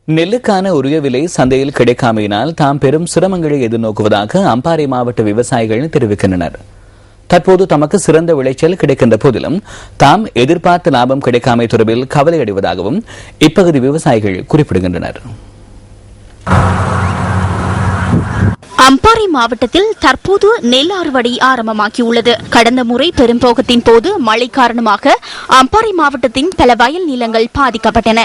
நெல்லுக்கான உரிய விலை சந்தையில் கிடைக்காமையினால் தாம் பெரும் சிரமங்களை எதிர்நோக்குவதாக அம்பாறை மாவட்ட விவசாயிகள் தெரிவிக்கின்றனர். தற்போது தமக்கு சிறந்த விளைச்சல் கிடைக்கின்ற போதிலும் தாம் எதிர்பார்த்த லாபம் கிடைக்காமை தொடர்பில் கவலை அடைவதாகவும் இப்பகுதி விவசாயிகள் குறிப்பிடுகின்றனர். அம்பாறை மாவட்டத்தில் தற்போது நெல் அறுவடை ஆரம்பமாகியுள்ளது. கடந்த முறை பெரும்போகத்தின் போது மழை காரணமாக அம்பாறை மாவட்டத்தின் பல வயல் நிலங்கள் பாதிக்கப்பட்டன.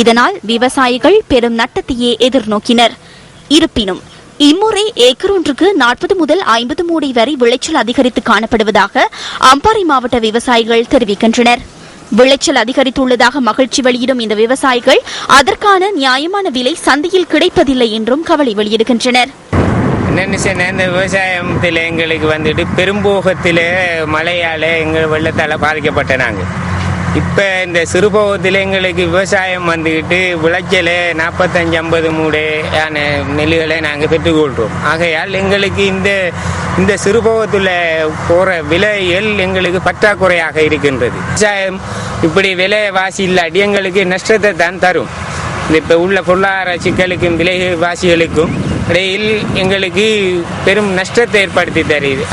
இதனால் விவசாயிகள் பெரும் நட்டத்தையே எதிர்நோக்கினர். இருப்பினும் இம்முறை ஏக்கர் ஒன்றுக்கு 40 முதல் 50 மூடை வரை விளைச்சல் அதிகரித்து காணப்படுவதாக அம்பாறை மாவட்ட விவசாயிகள் தெரிவிக்கின்றனர். விளைச்சல் அதிகரித்துள்ளதாக மகிழ்ச்சி வெளியிடும் இந்த விவசாயிகள் அதற்கான நியாயமான விலை சந்தையில் கிடைப்பதில்லை என்றும் கவலை வெளியிடுகின்றனர். இந்த விவசாயத்தில் எங்களுக்கு வந்துட்டு பெரும்போகத்தில் மழையால் எங்கள் வெள்ளத்தால் பாதிக்கப்பட்ட நாங்கள் இப்போ இந்த சிறுபோகத்தில் எங்களுக்கு விவசாயம் வந்துக்கிட்டு விளைச்சலை 45-50 மூடையான நெல்லுகளை நாங்கள் பெற்றுக்கொள்கிறோம். ஆகையால் எங்களுக்கு இந்த சிறுபோகத்தில் போகிற விலைகள் எங்களுக்கு பற்றாக்குறையாக இருக்கின்றது. விவசாயம் இப்படி விலை வாசி இல்லாட்டி எங்களுக்கு நஷ்டத்தை தான் தரும். இப்போ உள்ள பொருளாதார சிக்கலுக்கும் விலை வாசிகளுக்கும் இடையில் எங்களுக்கு பெரும் நஷ்டத்தை ஏற்படுத்தி தருது.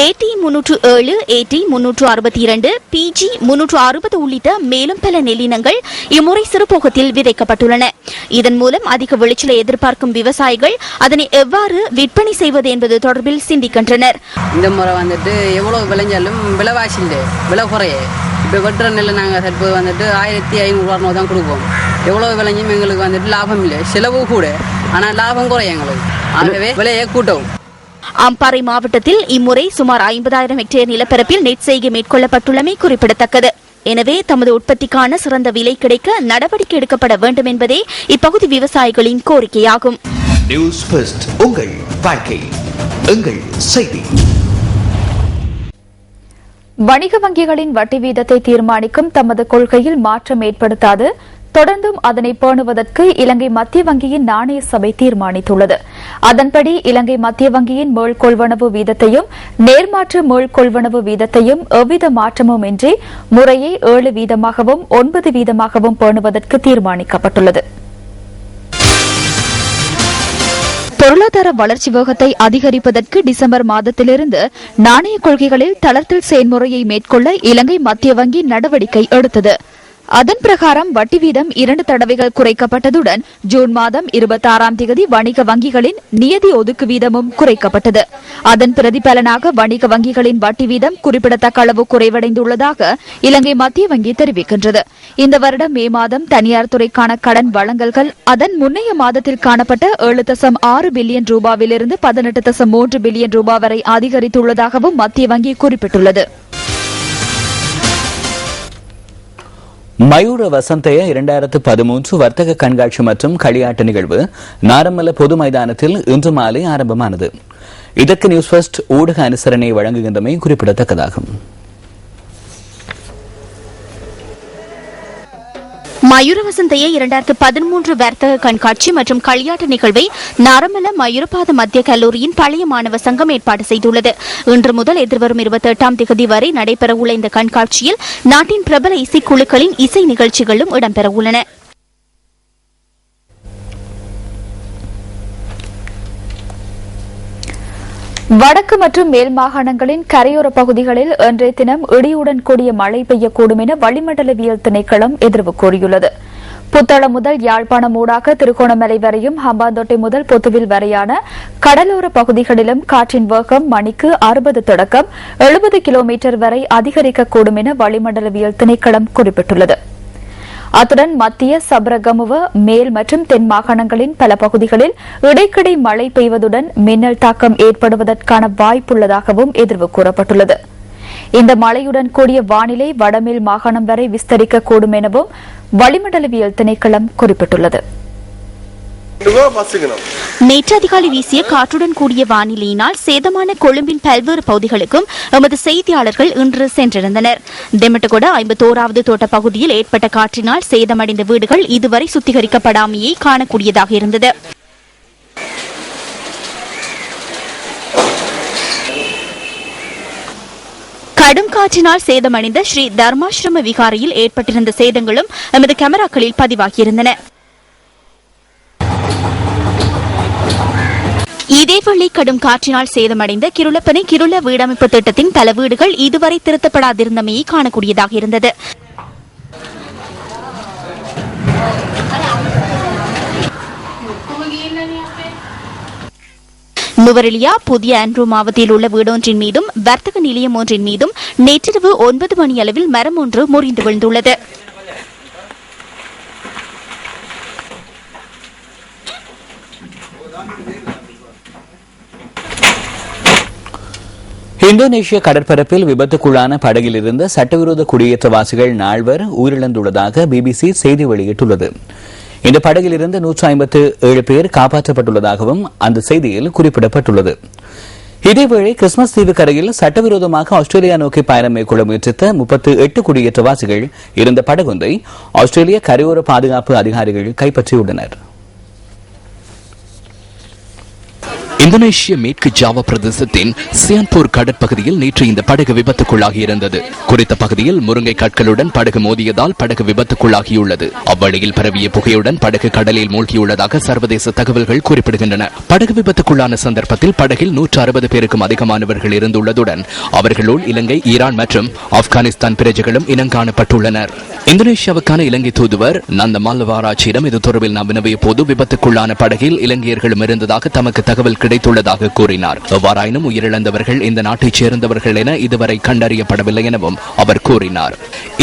AT 307, AT 362, PG 360 உள்ளிட்ட மேலும் பல நெல்லினங்கள் இம்முறை சிறுபோகத்தில் விதைக்கப்பட்டுள்ளன. இதன் மூலம் அதிக விளைச்சலை எதிர்பார்க்கும் விவசாயிகள் அதனை எவ்வாறு விற்பனை செய்வது என்பது தொடர்பில் சிந்திக்கின்றனர். இந்த முறை வந்துட்டு எவ்வளவு விளைஞ்சாலும் விலைவாசி இல்லை, விலை குறைய. இப்போ வெட்டுற நெல் நாங்கள் தற்போது வந்துட்டு 1500 தான் கொடுப்போம். எவ்வளவு விளைஞ்சும் எங்களுக்கு வந்துட்டு லாபம் இல்லை, செலவு கூட, ஆனால் லாபம் குறைய எங்களுக்கு. ஆகவே விலையை கூட்டவும். அம்பாறை மாவட்டத்தில் இம்முறை சுமார் 50,000 ஹெக்டேர் நிலப்பரப்பில் நெற்செய்கை மேற்கொள்ளப்பட்டுள்ளமை குறிப்பிடத்தக்கது. எனவே தமது உற்பத்திக்கான சிறந்த விலை கிடைக்க நடவடிக்கை எடுக்கப்பட வேண்டும் என்பதே இப்பகுதி விவசாயிகளின் கோரிக்கையாகும். நியூஸ் ஃபர்ஸ்ட், உங்கள் வாழ்க்கை, எங்கள் செய்தி. வணிக வங்கிகளின் வட்டி வீதத்தை தீர்மானிக்கும் தமது கொள்கையில் மாற்றம் ஏற்படுத்தாது தொடர்ந்தும் அதனை பேணுவதற்கு இலங்கை மத்திய வங்கியின் நாணய சபை தீர்மானித்துள்ளது. அதன்படி இலங்கை மத்திய வங்கியின் மீள்கொள்வனவு வீதத்தையும் நேர்மாற்று மீள்கொள்வனவு வீதத்தையும் எவ்வித மாற்றமும் இன்றி முறையே 7 வீதமாகவும் 9 வீதமாகவும் பேணுவதற்கு தீர்மானிக்கப்பட்டுள்ளது. பொருளாதார வளர்ச்சி வேகத்தை அதிகரிப்பதற்கு டிசம்பர் மாதத்திலிருந்து நாணய கொள்கைகளில் தளர்த்தல் செயல்முறையை மேற்கொள்ள இலங்கை மத்திய வங்கி நடவடிக்கை எடுத்தது. அதன் பிரகாரம் வட்டி வீதம் 2 தடவைகள் குறைக்கப்பட்டதுடன் ஜூன் மாதம் 26ஆம் தேதி வணிக வங்கிகளின் நியதி ஒதுக்கு வீதமும் குறைக்கப்பட்டது. அதன் பிரதிபலனாக வணிக வங்கிகளின் வட்டி வீதம் குறிப்பிடத்தக்க அளவு குறைவடைந்துள்ளதாக இலங்கை மத்திய வங்கி தெரிவிக்கின்றது. இந்த வருடம் மே மாதம் தனியார் துறைக்கான கடன் வழங்கல்கள் அதன் முன்னைய மாதத்தில் காணப்பட்ட 7.6 பில்லியன் ரூபாவிலிருந்து 18.3 பில்லியன் ரூபாய் வரை அதிகரித்துள்ளதாகவும் மத்திய வங்கி குறிப்பிட்டுள்ளது. மயூர வசந்தய 2013 வர்த்தக கண்காட்சி மற்றும் களியாட்ட நிகழ்வு நாரமல்ல பொது மைதானத்தில் இன்று மாலை ஆரம்பமானது. இதற்கு நியூஸ் ஃபர்ஸ்ட் ஊடக அனுசரணை வழங்குகின்றமை குறிப்பிடத்தக்கதாகும். மயூர வசந்தைய 2013 வர்த்தக கண்காட்சி மற்றும் களியாட்ட நிகழ்வை நாரமல்ல மயூரபாத மத்திய கல்லூரியின் பழைய மாணவ சங்கம் ஏற்பாடு செய்துள்ளது. இன்று முதல் எதிர்வரும் 28ஆம் தேதி வரை நடைபெறவுள்ள இந்த கண்காட்சியில் நாட்டின் பிரபல இசைக்குழுக்களின் இசை நிகழ்ச்சிகளும் இடம்பெறவுள்ளன. வடக்கு மற்றும் மேல் மாகாணங்களின் கரையோர பகுதிகளில் இன்றைய தினம் இடியுடன் கூடிய மழை பெய்யக்கூடும் என வளிமண்டலவியல் திணைக்களம் எதிர்வு கூறியுள்ளது. புத்தளம் முதல் யாழ்ப்பாணம் ஊடாக திருகோணமலை வரையும் ஹம்பாந்தோட்டை முதல் பொத்துவில் வரையான கடலோர பகுதிகளிலும் காற்றின் வேகம் மணிக்கு 60 தொடக்கம் 70 கிலோமீட்டர் வரை அதிகரிக்கக்கூடும் என வளிமண்டலவியல் திணைக்களம் குறிப்பிட்டுள்ளது. அத்துடன் மத்திய சபரகமுவ மேல் மற்றும் தென் மாகாணங்களின் பல பகுதிகளில் இடைக்கிடை மழை பெய்வதுடன் மின்னல் தாக்கம் ஏற்படுவதற்கான வாய்ப்புள்ளதாகவும் எதிர்வு கூறப்பட்டுள்ளது. இந்த மழையுடன் கூடிய வானிலை வடமேல் மாகாணம் வரை விஸ்தரிக்கக்கூடும் எனவும் வளிமண்டலவியல் திணைக்களம் குறிப்பிட்டுள்ளது. நேற்று அதிகாலை வீசிய காற்றுடன் கூடிய வானிலையினால் சேதமான கொழும்பின் பல்வேறு பகுதிகளுக்கும் எமது செய்தியாளர்கள் இன்று சென்றிருந்தனர். தெமட்டகொட 51வது தோட்ட பகுதியில் ஏற்பட்ட காற்றினால் சேதமடைந்த வீடுகள் இதுவரை சுத்திகரிக்கப்படாமையே காணக்கூடியதாக இருந்தது. கடும் காற்றினால் சேதமடைந்த ஸ்ரீ தர்மாசிரம விகாரையில் ஏற்பட்டிருந்த சேதங்களும் எமது கேமராக்களில் பதிவாகியிருந்தன. இதேவேளை கடும் காற்றினால் சேதமடைந்த கிருளப்பனை கிருள வீடமைப்பு திட்டத்தின் பல வீடுகள் இதுவரை திருத்தப்படாதிருந்தமையை காணக்கூடியதாக இருந்தது. நுவரெலியா புதிய ஆண்ட்ரூ மாவட்டத்தில் உள்ள வீடொன்றின் மீதும் வர்த்தக நிலையம் ஒன்றின் மீதும் நேற்றிரவு 9 மணி அளவில் மரம் ஒன்று முறிந்து விழுந்துள்ளது. இந்தோனேஷிய கடற்பரப்பில் விபத்துக்குள்ளான படகில் இருந்த சட்டவிரோத குடியேற்றவாசிகள் நால்வர் உயிரிழந்துள்ளதாக பிபிசி செய்தி வெளியிட்டுள்ளது. இந்த படகில் இருந்து 157 பேர் காப்பாற்றப்பட்டுள்ளதாகவும் அந்த செய்தியில் குறிப்பிடப்பட்டுள்ளது. இதேவேளை கிறிஸ்துமஸ் தீவு கரையில் சட்டவிரோதமாக ஆஸ்திரேலியா நோக்கி பயணம் மேற்கொள்ள முயற்சித்த 38 குடியேற்றவாசிகள் இருந்த படகொன்றை ஆஸ்திரேலிய கரையோர பாதுகாப்பு அதிகாரிகள் கைப்பற்றியுள்ளனர். இந்தோனேஷிய மேற்கு ஜாவா பிரதேசத்தின் சியான்பூர் கடற்பகுதியில் நேற்று இந்த படகு விபத்துக்குள்ளாகியிருந்தது. குறித்த பகுதியில் முருங்கை கற்களுடன் படகு மோதியதால் படகு விபத்துக்குள்ளாகியுள்ளது. அவ்வழியில் பரவிய புகையுடன் படகு கடலில் மூழ்கியுள்ளதாக சர்வதேச தகவல்கள் குறிப்பிடுகின்றன. படகு விபத்துக்குள்ளான சந்தர்ப்பத்தில் படகில் 160 பேருக்கும் அதிகமானவர்கள் இருந்துள்ளதுடன் அவர்களுள் இலங்கை, ஈரான் மற்றும் ஆப்கானிஸ்தான் பிரஜைகளும் இனங்காணப்பட்டுள்ளனர். இந்தோனேஷியாவுக்கான இலங்கை தூதுவர் நந்த மல்லவாராட்சியிடம் இது தொடர்பில் நாம் வினவிய போது விபத்துக்குள்ளான படகில் இலங்கையர்களும் இருந்ததாக தமக்கு தகவல் கிடைத்துள்ளதாக கூறினார். எவ்வாறாயினும் உயிரிழந்தவர்கள் இந்த நாட்டைச் சேர்ந்தவர்கள் என இதுவரை கண்டறியப்படவில்லை எனவும் அவர் கூறினார்.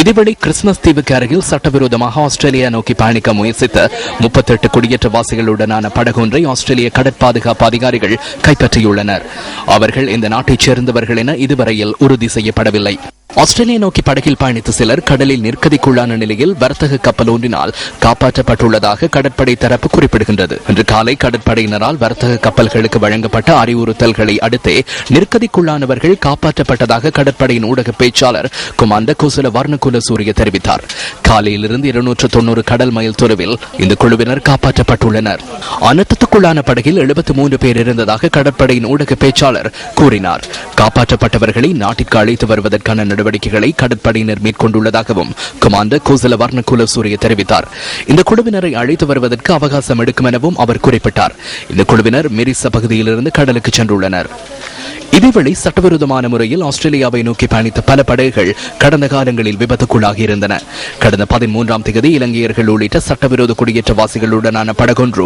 இதுவரை கிறிஸ்துமஸ் தீவுக்கு அருகில் சட்டவிரோதமாக ஆஸ்திரேலியா நோக்கி பயணிக்க முயற்சித்த 38 குடியேற்றவாசிகளுடனான படகு ஒன்றை ஆஸ்திரேலிய கடற்பாதுகாப்பு அதிகாரிகள் கைப்பற்றியுள்ளனர். அவர்கள் இந்த நாட்டைச் சேர்ந்தவர்கள் என இதுவரையில் உறுதி செய்யப்படவில்லை. ஆஸ்திரேலியா நோக்கி படகில் பயணித்த சிலர் கடலில் நிற்கதிக்குள்ளான நிலையில் வர்த்தக கப்பல் ஒன்றினால் காப்பாற்றப்பட்டுள்ளதாக கடற்படை தரப்பு குறிப்பிடுகின்றது. இன்று காலை கடற்படையினரால் வர்த்தக கப்பல்களுக்கு வழங்கப்பட்ட அறிவுறுத்தல்களை அடுத்தே நிற்கதிக்குள்ளானவர்கள் காப்பாற்றப்பட்டதாக கடற்படையின் ஊடக பேச்சாளர் குமாந்த குசல வர்ணகுல சூரிய தெரிவித்தார். காலையிலிருந்து 290 கடல் மைல் தொலைவில் இந்த குழுவினர் காப்பாற்றப்பட்டுள்ளனர். அனர்த்தத்துக்குள்ளான படகில் 73 பேர் இருந்ததாக கடற்படையின் ஊடக பேச்சாளர் கூறினார். காப்பாற்றப்பட்டவர்களை நாட்டிற்கு அழைத்து வருவதற்கான நடவடிக்கைகளை கடற்படையினர் மேற்கொண்டுள்ளதாகவும் கமாண்டர் கோசல வர்ணகுல சூரிய தெரிவித்தார். இந்த குழுவினரை அழைத்து வருவதற்கு அவகாசம் எடுக்கும் எனவும் அவர் குறிப்பிட்டார். இந்த குழுவினர் மெரிசா பகுதியிலிருந்து கடலுக்கு சென்றுள்ளனர். இதேவேளை சட்டவிரோதமான முறையில் ஆஸ்திரேலியாவை நோக்கி பயணித்த பல படகுகள் கடந்த காலங்களில் விபத்துக்குள்ளாகி இருந்தன. கடந்த 13ஆம் தேதி இலங்கையர்கள் உள்ளிட்ட சட்டவிரோத குடியேற்றவாசிகளுடனான படகொன்று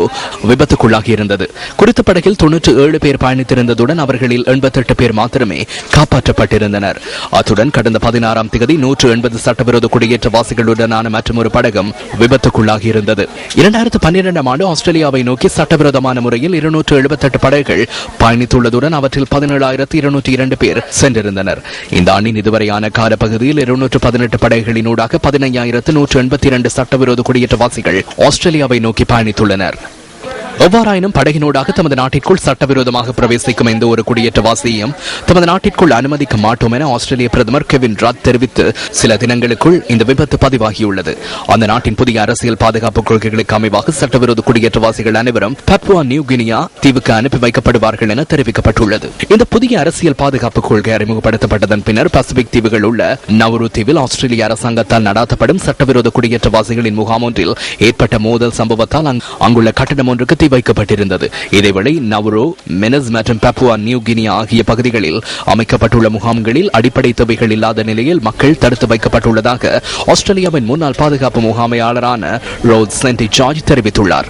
விபத்துக்குள்ளாகி இருந்தது. குறித்த படகில் 97 பேர் பயணித்திருந்ததுடன் அவர்களில் 88 பேர் மாத்திரமே காப்பாற்றப்பட்டிருந்தனர். அத்துடன் கடந்த 16ஆம் தேதி 180 சட்டவிரோத குடியேற்றவாசிகளுடனான மற்றொரு படகும் விபத்துக்குள்ளாகி இருந்தது. 2012ஆம் ஆண்டு ஆஸ்திரேலியாவை நோக்கி சட்டவிரோதமான முறையில் 278 படகுகள் பயணித்துள்ளதுடன் அவற்றில் 17,202 பேர் சென்றிருந்தனர். இந்த ஆண்டின் இதுவரையான காலப்பகுதியில் 218 படகுகளினூடாக 15,182 சட்டவிரோத குடியேற்றவாசிகள் ஆஸ்திரேலியாவை நோக்கி பயணித்துள்ளனர். எவ்வாறாயினும் படகினூடாக தமது நாட்டிற்குள் சட்டவிரோதமாக பிரவேசிக்கும் எந்த ஒரு குடியேற்றவாசியையும் தமது நாட்டிற்குள் அனுமதிக்க மாட்டோம் என ஆஸ்திரேலிய பிரதமர் கெவின் ராத் தெரிவித்து சில தினங்களுக்குள் இந்த விபத்து பதிவாகியுள்ளது. அந்த நாட்டின் புதிய அரசியல் பாதுகாப்பு கொள்கைகளுக்கு அமைவாக சட்டவிரோத குடியேற்றவாசிகள் அனைவரும் பப்புவா நியூ கினியா தீவுக்கு அனுப்பி வைக்கப்படுவார்கள் என தெரிவிக்கப்பட்டுள்ளது. இந்த புதிய அரசியல் பாதுகாப்பு கொள்கை அறிமுகப்படுத்தப்பட்டதன் பின்னர் பசிபிக் தீவுகள் உள்ள நவரு தீவில் ஆஸ்திரேலிய அரசாங்கத்தால் நடாத்தப்படும் சட்டவிரோத குடியேற்றவாசிகளின் முகாம் ஒன்றில் ஏற்பட்ட மோதல் சம்பவத்தால் அங்குள்ள கட்டடம் ஒன்றுக்கு தீ வைக்கப்பட்டிருந்தது. இதேவேளை நவரோ, மெனஸ் மற்றும் பப்புவா நியூ கினியா ஆகிய பகுதிகளில் அமைக்கப்பட்டுள்ள முகாம்களில் அடிப்படை தேவைகள் இல்லாத நிலையில் மக்கள் தடுத்து வைக்கப்பட்டுள்ளதாக ஆஸ்திரேலியாவின் முன்னாள் பாதுகாப்பு முகாமையாளரான ரோட் சென்டி ஜார்ஜ் தெரிவித்துள்ளார்.